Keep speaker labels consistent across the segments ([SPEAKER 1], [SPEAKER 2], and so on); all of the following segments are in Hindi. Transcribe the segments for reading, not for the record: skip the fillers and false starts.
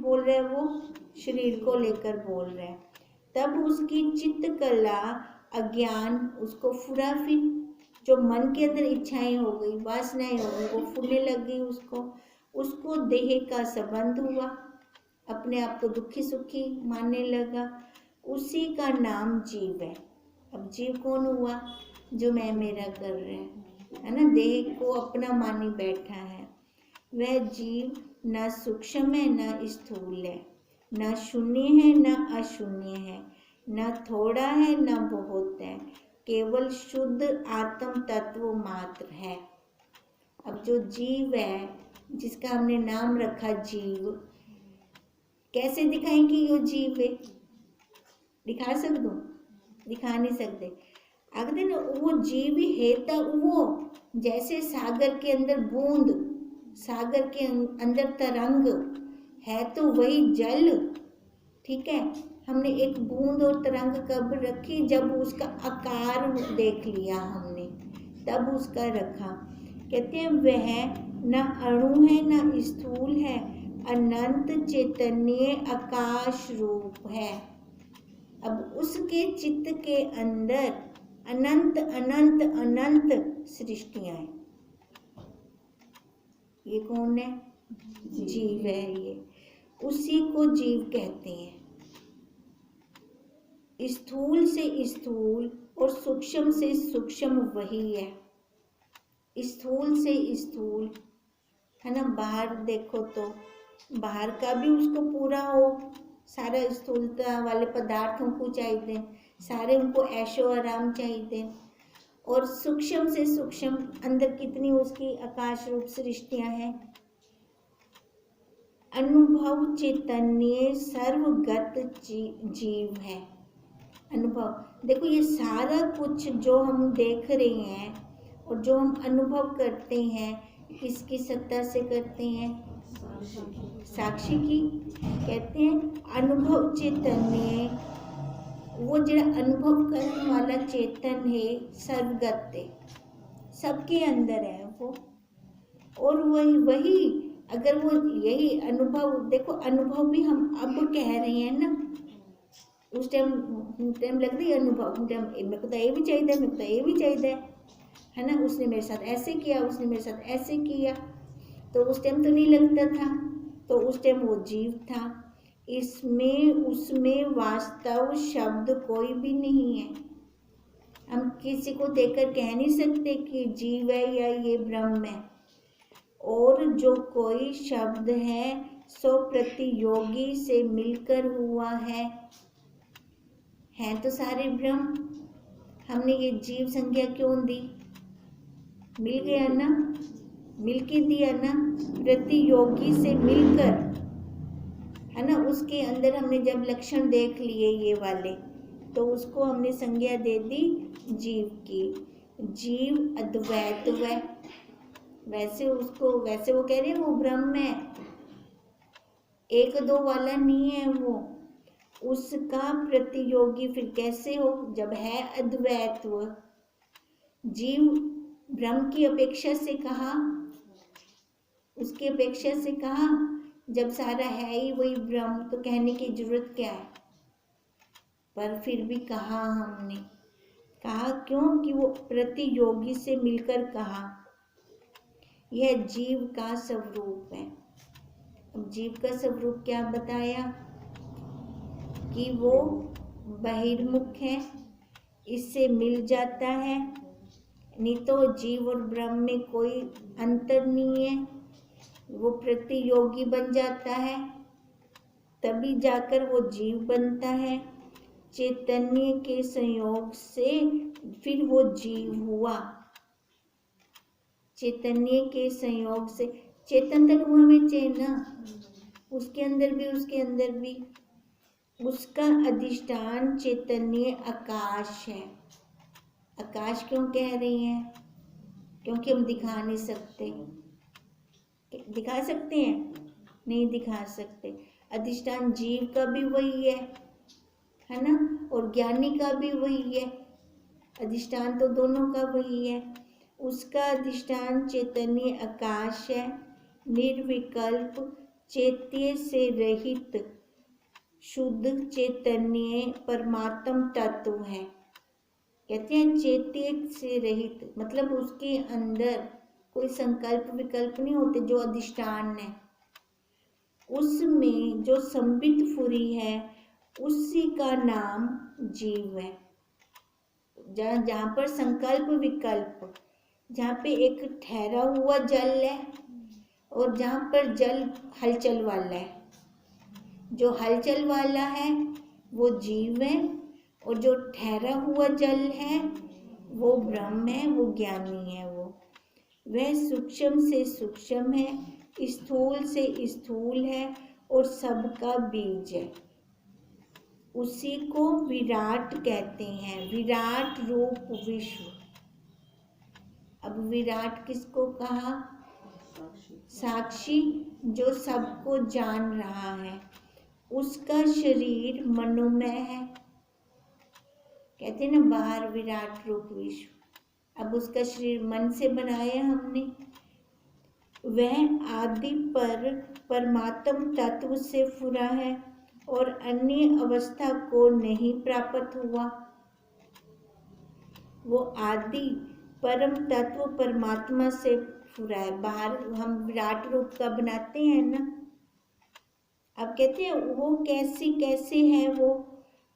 [SPEAKER 1] बोल रहा है, वो शरीर को लेकर बोल रहा है। तब उसकी चित्त कला अज्ञान उसको फुरा, फिर जो मन के अंदर इच्छाएं हो गई, वासनाएं हो गई, वो फूलने लग गई, उसको देह का संबंध हुआ, अपने आप को दुखी सुखी मानने लगा। उसी का नाम जीव है। अब जीव कौन हुआ? जो मैं मेरा कर रहे है ना, देह को अपना मानी बैठा है। वह जीव न सूक्ष्म है न स्थूल है, न शून्य है न अशून्य है, न थोड़ा है न बहुत है, केवल शुद्ध आत्म तत्व मात्र है। अब जो जीव है, जिसका हमने नाम रखा जीव, कैसे दिखाएं कि यो जीव है? दिखा सकते हो? दिखा नहीं सकते। अगर ना वो जीव ही है तो वो जैसे सागर के अंदर बूंद, सागर के अंदर तरंग है, तो वही जल। ठीक है, हमने एक बूंद और तरंग कब रखी? जब उसका आकार देख लिया हमने, तब उसका रखा। कहते हैं वह न अणु है न स्थूल है, अनंत चैतन्य आकाश रूप है। अब उसके चित्त के अंदर अनंत अनंत अनंत सृष्टियां हैं। ये कौन है? जीव है। ये उसी को जीव कहते हैं। स्थूल से स्थूल और सूक्ष्म से सूक्ष्म वही है। स्थूल से स्थूल है ना, बाहर देखो तो बाहर का भी उसको पूरा हो, सारा स्थूलता वाले पदार्थों को चाहिए, सारे उनको ऐशो आराम चाहिए। और सूक्ष्म से सूक्ष्म अंदर कितनी उसकी आकाश रूप सृष्टियां हैं। अनुभव चैतन्य सर्वगत जीव है। अनुभव देखो, ये सारा कुछ जो हम देख रहे हैं और जो हम अनुभव करते हैं, किसकी सत्ता से करते हैं? साक्षी की। कहते हैं अनुभव चैतन्य, वो जो अनुभव करने वाला चेतन है, सर्वगत है, सबके अंदर है वो। और वही अगर वो यही अनुभव, देखो अनुभव भी हम अब कह रहे हैं ना, उस टाइम लग रही है अनुभव, मेरे को तो ये भी चाहिए, मेरे को तो ये भी चाहिए, है ना, उसने मेरे साथ ऐसे किया, उसने मेरे साथ ऐसे किया, तो उस टाइम तो नहीं लगता था, तो उस टाइम वो जीव था। इसमें उसमें वास्तव शब्द कोई भी नहीं है। हम किसी को देखकर कह नहीं सकते कि जीव है या ये ब्रह्म है। और जो कोई शब्द है सो प्रतियोगी से मिलकर हुआ है तो सारे ब्रह्म। हमने ये जीव संज्ञा क्यों दी? मिल गया ना, मिलके दिया ना, प्रतियोगी से मिलकर, है ना। उसके अंदर हमने जब लक्षण देख लिए ये वाले, तो उसको हमने संज्ञा दे दी जीव की। जीव अद्वैत है, वैसे वो कह रहे हैं वो ब्रह्म है, एक दो वाला नहीं है वो। उसका प्रतियोगी फिर कैसे हो? जब है अद्वैत्व। जीव ब्रह्म की अपेक्षा से कहा, उसकी अपेक्षा से कहा, जब सारा है ही वही ब्रह्म, तो कहने की जरूरत क्या है? पर फिर भी कहा हमने, कहा क्यों? कि वो प्रतियोगी से मिलकर कहा। यह जीव का स्वरूप है। अब जीव का स्वरूप क्या बताया? कि वो बहिर्मुख है, इससे मिल जाता है, नहीं तो जीव और ब्रह्म में कोई अंतर नहीं है। वो प्रतियोगी बन जाता है, तभी जाकर वो जीव बनता है। चैतन्य के संयोग से फिर वो जीव हुआ। चैतन्य के संयोग से, चेतन तक हुआ में चेतना, उसके अंदर भी उसका अधिष्ठान चैतन्य आकाश है। आकाश क्यों कह रही हैं? क्योंकि हम दिखा नहीं सकते। दिखा सकते हैं? नहीं दिखा सकते। अधिष्ठान जीव का भी वही है ना, और ज्ञानी का भी वही है। अधिष्ठान तो दोनों का वही है। उसका अधिष्ठान चैतन्य आकाश है, निर्विकल्प चैत्य से रहित शुद्ध चैतन्य परमात्म तत्व है। कहते हैं चैत्य से रहित, मतलब उसके अंदर कोई संकल्प विकल्प नहीं होते, जो अधिष्ठान है उसमें जो संबित फुरी है उसी का नाम जीव है। जहाँ पर संकल्प विकल्प, जहाँ पे एक ठहरा हुआ जल है और जहाँ पर जल हलचल वाला है, जो हलचल वाला है वो जीव है और जो ठहरा हुआ जल है वो ब्रह्म है, वो ज्ञानी है। वह सूक्ष्म से सूक्ष्म है, स्थूल से स्थूल है और सबका बीज है। उसी को विराट कहते हैं, विराट रूप विश्व। अब विराट किसको कहा? साक्षी, जो सबको जान रहा है। उसका शरीर मनोमय है, कहते हैं ना बाहर विराट रूप विश्व। अब उसका शरीर मन से बनाया हमने। वह आदि पर परमात्म तत्व से फुरा है और अन्य अवस्था को नहीं प्राप्त हुआ। वो आदि परम तत्व परमात्मा से फुरा है। बाहर हम विराट रूप का बनाते हैं ना, अब कहते हैं वो कैसे कैसे है, वो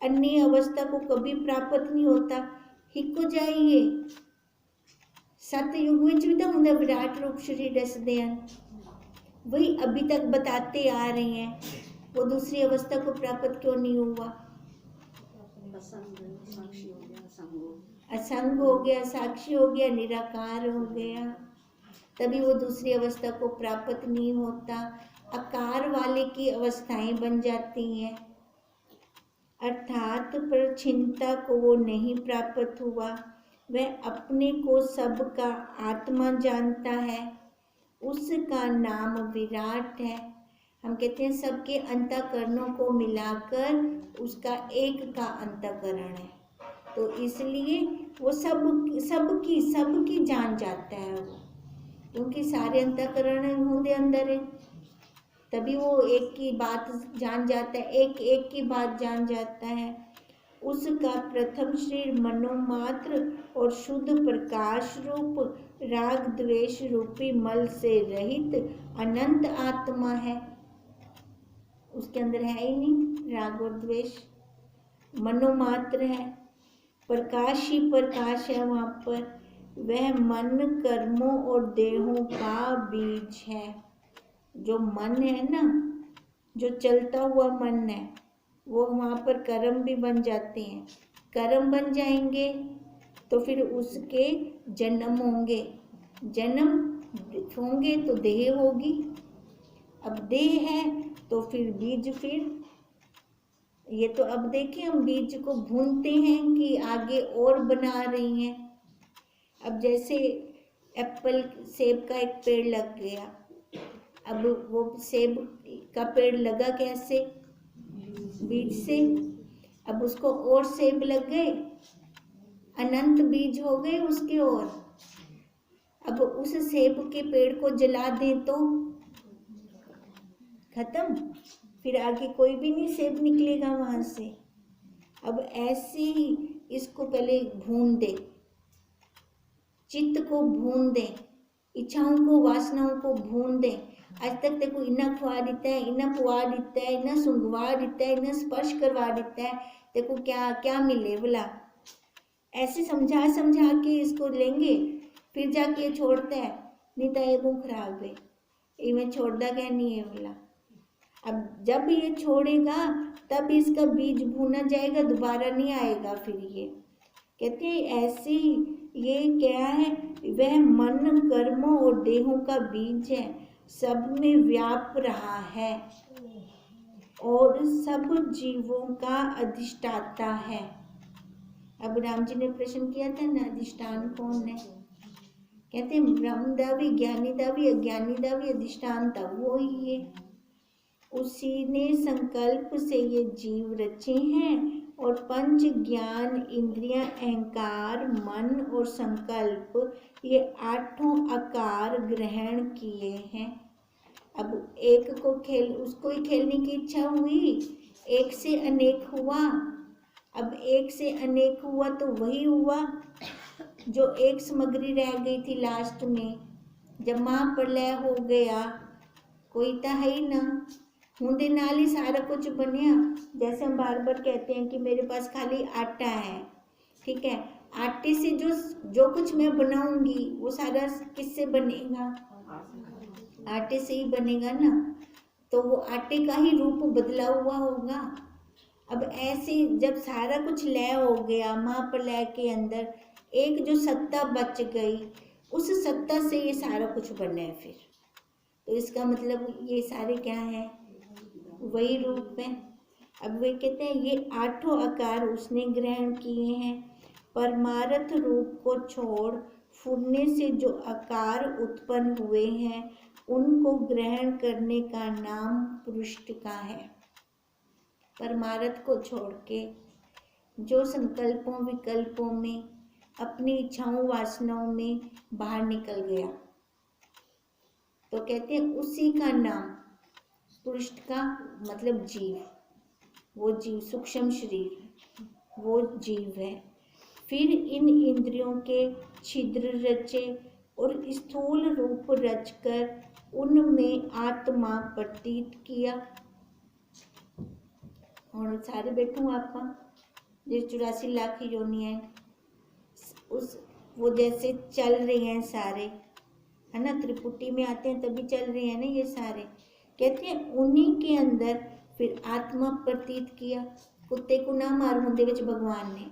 [SPEAKER 1] अन्य अवस्था को कभी प्राप्त नहीं होता। हिको जाइए सतयुग विच भी तो होंगे विराट रूप शरीर दसदे हैं, वही अभी तक बताते आ रहे हैं। वो दूसरी अवस्था को प्राप्त क्यों नहीं हुआ? असंग हो गया, साक्षी हो गया, निराकार हो गया, तभी वो दूसरी अवस्था को प्राप्त नहीं होता। आकार वाले की अवस्थाएं बन जाती हैं, अर्थात पर चिंता को वो नहीं प्राप्त हुआ। वह अपने को सबका आत्मा जानता है, उसका नाम विराट है। हम कहते हैं सबके अंतःकरणों को मिलाकर उसका एक का अंतःकरण है, तो इसलिए वो सबकी जान जाता है वो, क्योंकि सारे अंतःकरण होंगे अंदर है, तभी वो एक की बात जान जाता है, एक की बात जान जाता है। उसका प्रथम शरीर मनोमात्र और शुद्ध प्रकाश रूप राग द्वेष रूपी मल से रहित अनंत आत्मा है। उसके अंदर है ही नहीं राग और द्वेष, मनोमात्र है, प्रकाश ही प्रकाश है वहाँ पर। वह मन कर्मों और देहों का बीज है। जो मन है ना, जो चलता हुआ मन है, वो वहाँ पर कर्म भी बन जाते हैं। कर्म बन जाएंगे तो फिर उसके जन्म होंगे, जन्म होंगे तो देह होगी। अब देह है तो फिर बीज, फिर ये तो अब देखिए हम बीज को भूनते हैं कि आगे और बना रही हैं। अब जैसे एप्पल सेब का एक पेड़ लग गया, अब वो सेब का पेड़ लगा कैसे? बीज से। अब उसको और सेब लग गए, अनंत बीज हो गए उसके। और अब उस सेब के पेड़ को जला दें तो खत्म, फिर आगे कोई भी नहीं सेब निकलेगा वहां से। अब ऐसे ही इसको पहले भून दे, चित्त को भून दे, इच्छाओं को वासनाओं को भून दे। आज तक देखो इन्ना खुआ देता है, इन्ना पुआ देता है, इन्ना सुंघवा देता है, इन्ना स्पर्श करवा देता है, देखो क्या क्या मिले बोला। ऐसे समझा समझा के इसको लेंगे, फिर जाके ये छोड़ता है, नहीं तो ये मुँह खराब है, ये मैं छोड़दा क्या नहीं है बोला। अब जब ये छोड़ेगा तब इसका बीज भूना जाएगा, दोबारा नहीं आएगा फिर। ये कहते हैं ऐसे ही ये क्या है, वह मन कर्मों और देहों का बीज है, सब में व्याप रहा है और सब जीवों का अधिष्ठाता है। अब राम जी ने प्रश्न किया था ना, अधिष्ठान कौन है? कहते हैं ब्रह्म दा भी, ज्ञानी दा भी, अज्ञानी दा भी अधिष्ठान था वो ही है। उसी ने संकल्प से ये जीव रचे हैं और पंच ज्ञान इंद्रियां अहंकार मन और संकल्प ये आठों आकार ग्रहण किए हैं। अब एक को उसको ही खेलने की इच्छा हुई, एक से अनेक हुआ। अब एक से अनेक हुआ तो वही हुआ जो एक सामग्री रह गई थी लास्ट में। जब महाप्रलय हो गया, कोई तो है ही ना, होंदे नाल ही सारा कुछ बनया। जैसे हम बार बार कहते हैं कि मेरे पास खाली आटा है, ठीक है, आटे से जो कुछ मैं बनाऊंगी वो सारा किससे बनेगा? आटे से ही बनेगा ना। तो वो आटे का ही रूप बदला हुआ होगा। अब ऐसे जब सारा कुछ लय हो गया, महाप्रलय के अंदर एक जो सत्ता बच गई, उस सत्ता से ये सारा कुछ बना है फिर। तो इसका मतलब ये सारे क्या है? वही रूप है। अब वे कहते हैं ये आठों आकार उसने ग्रहण किए हैं। परमार्थ रूप को छोड़ फूटने से जो आकार उत्पन्न हुए हैं उनको ग्रहण करने का नाम पुरुष का है। परमार्थ को छोड़ के जो संकल्पों विकल्पों में, अपनी इच्छाओं वासनाओं में बाहर निकल गया, तो कहते हैं उसी का नाम पुरुष का मतलब जीव। वो जीव सूक्ष्म शरीर, वो जीव है। फिर इन इंद्रियों के छिद्र रचे और स्थूल रूप रचकर उनमें आत्मा प्रतीत किया। और सारे बैठूं आप जो 84 लाख योनियां हैं, उस वो जैसे चल रहे हैं सारे, है ना, त्रिपुटी में आते हैं तभी चल रहे हैं ना ये सारे। कहते हैं उन्हीं के अंदर फिर आत्मा प्रतीत किया। कुत्ते को ना मार होंदे विच भगवान ने,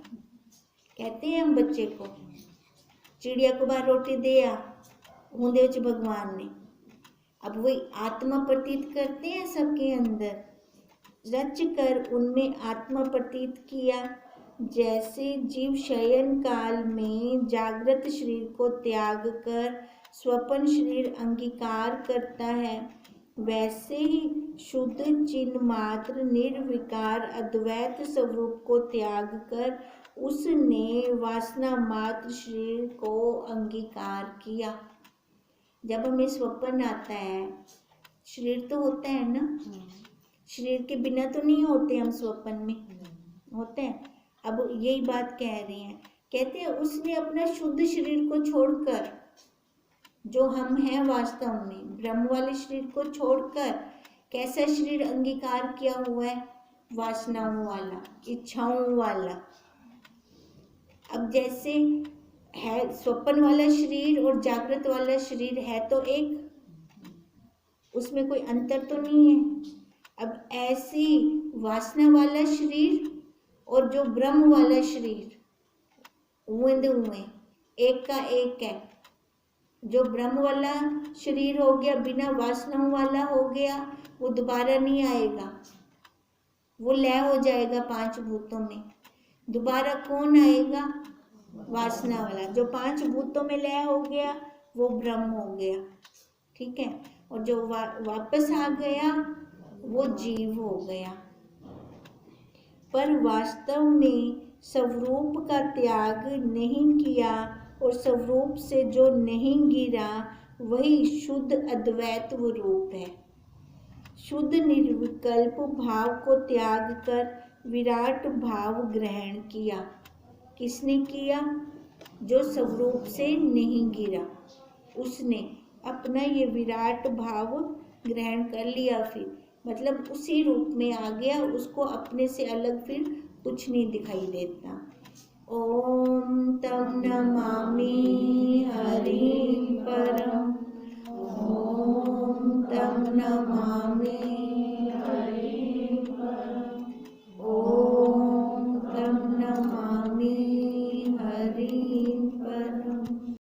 [SPEAKER 1] कहते हैं हम बच्चे को, चिड़िया को बाहर रोटी दे आ होंदे विच भगवान ने। अब वही आत्मा प्रतीत करते हैं सबके अंदर, रच कर उनमें आत्मा प्रतीत किया। जैसे जीव शयन काल में जागृत शरीर को त्याग कर स्वप्न शरीर अंगीकार करता है, वैसे ही शुद्ध चिन्ह मात्र निर्विकार अद्वैत स्वरूप को त्याग कर उसने वासना मात्र शरीर को अंगीकार किया। जब हमें स्वप्न आता है, शरीर तो होता है ना, शरीर के बिना तो नहीं होते हम, स्वप्न में होते हैं। अब यही बात कह रहे हैं, कहते हैं उसने अपना शुद्ध शरीर को छोड़कर, जो हम हैं वास्तव में ब्रह्म वाले शरीर को छोड़कर, कैसा शरीर अंगीकार किया हुआ है? वासनाओं वाला, इच्छाओं वाला। अब जैसे है स्वप्न वाला शरीर और जागृत वाला शरीर है तो एक, उसमें कोई अंतर तो नहीं है। अब ऐसी वासना वाला शरीर और जो ब्रह्म वाला शरीर हुए एक का एक है। जो ब्रह्म वाला शरीर हो गया, बिना वासनाओं वाला हो गया, वो दोबारा नहीं आएगा, वो लय हो जाएगा 5 भूतों में। दोबारा कौन आएगा? वासना वाला। जो 5 भूतों में लय हो गया वो ब्रह्म हो गया, ठीक है। और जो वापस आ गया वो जीव हो गया। पर वास्तव में स्वरूप का त्याग नहीं किया और स्वरूप से जो नहीं गिरा वही शुद्ध अद्वैत रूप है। शुद्ध निर्विकल्प भाव को त्याग कर विराट भाव ग्रहण किया। किसने किया? जो स्वरूप से नहीं गिरा, उसने अपना ये विराट भाव ग्रहण कर लिया। फिर मतलब उसी रूप में आ गया, उसको अपने से अलग फिर कुछ नहीं दिखाई देता। ओम तम नमामि हरिं परम, ओम तम नमामि